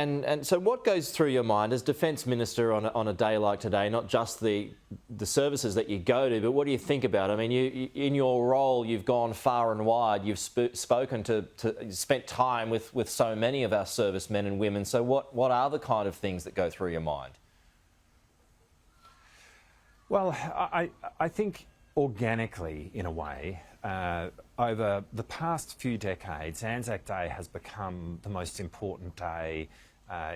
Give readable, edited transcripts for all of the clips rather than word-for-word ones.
And so what goes through your mind as Defence Minister on a day like today, not just the services that you go to, but what do you think about? I mean, you in your role, you've gone far and wide. You've spoken spent time with so many of our servicemen and women. So what are the kind of things that go through your mind? Well, I think organically, in a way, over the past few decades, Anzac Day has become the most important day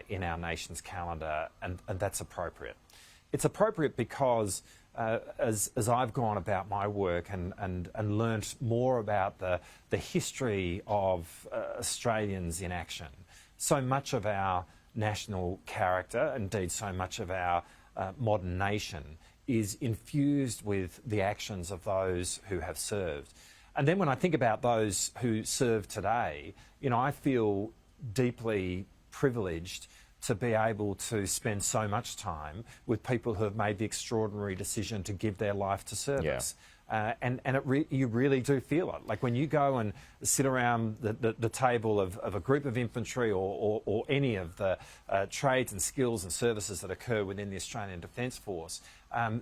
in our nation's calendar, and that's appropriate. It's appropriate because as I've gone about my work and learnt more about the history of Australians in action, so much of our national character, indeed so much of our modern nation, is infused with the actions of those who have served. And then when I think about those who serve today, you know, I feel deeply privileged to be able to spend so much time with people who have made the extraordinary decision to give their life to service. Yeah. And you really do feel it. Like when you go and sit around the table of a group of infantry or any of the trades and skills and services that occur within the Australian Defence Force,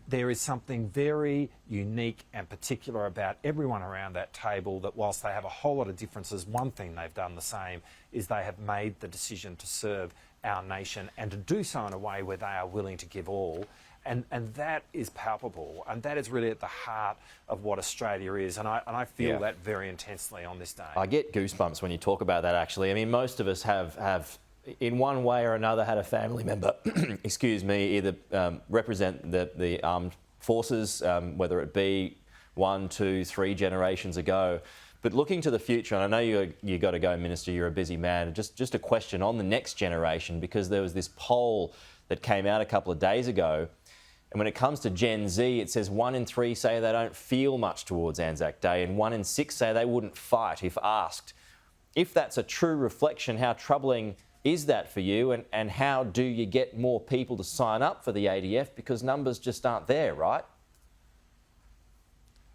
there is something very unique and particular about everyone around that table that whilst they have a whole lot of differences, one thing they've done the same is they have made the decision to serve our nation and to do so in a way where they are willing to give all. And that is palpable, and that is really at the heart of what Australia is, and I feel that very intensely on this day. I get goosebumps when you talk about that, actually. I mean, most of us have in one way or another had a family member, excuse me, either represent the armed forces, whether it be 1, 2, 3 generations ago. But looking to the future, and I know you got to go, Minister, you're a busy man, just a question on the next generation, because there was this poll that came out a couple of days ago. And when it comes to Gen Z, it says 1 in 3 say they don't feel much towards Anzac Day, and 1 in 6 say they wouldn't fight if asked. If that's a true reflection, how troubling is that for you, and how do you get more people to sign up for the ADF, because numbers just aren't there, right?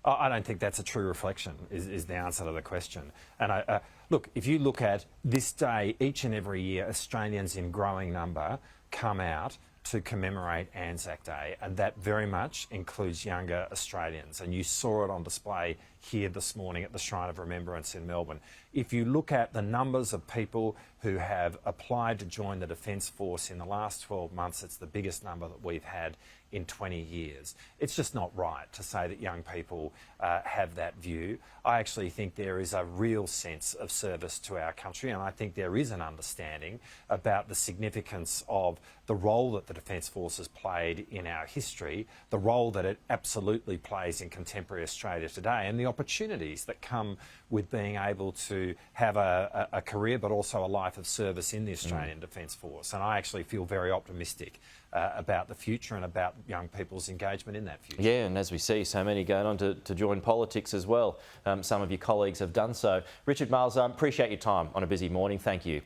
I don't think that's a true reflection, is the answer to the question. And look, if you look at this day, each and every year, Australians in growing number come out to commemorate Anzac Day, and that very much includes younger Australians. And you saw it on display here this morning at the Shrine of Remembrance in Melbourne. If you look at the numbers of people who have applied to join the Defence Force in the last 12 months, it's the biggest number that we've had in 20 years. It's just not right to say that young people have that view. I actually think there is a real sense of service to our country, and I think there is an understanding about the significance of the role that the Defence Force has played in our history, the role that it absolutely plays in contemporary Australia today, and the opportunities that come with being able to have a career but also a life of service in the Australian Defence Force. And I actually feel very optimistic about the future and about young people's engagement in that future. Yeah, and as we see, so many going on to join politics as well. Some of your colleagues have done so. Richard Marles, appreciate your time on a busy morning. Thank you.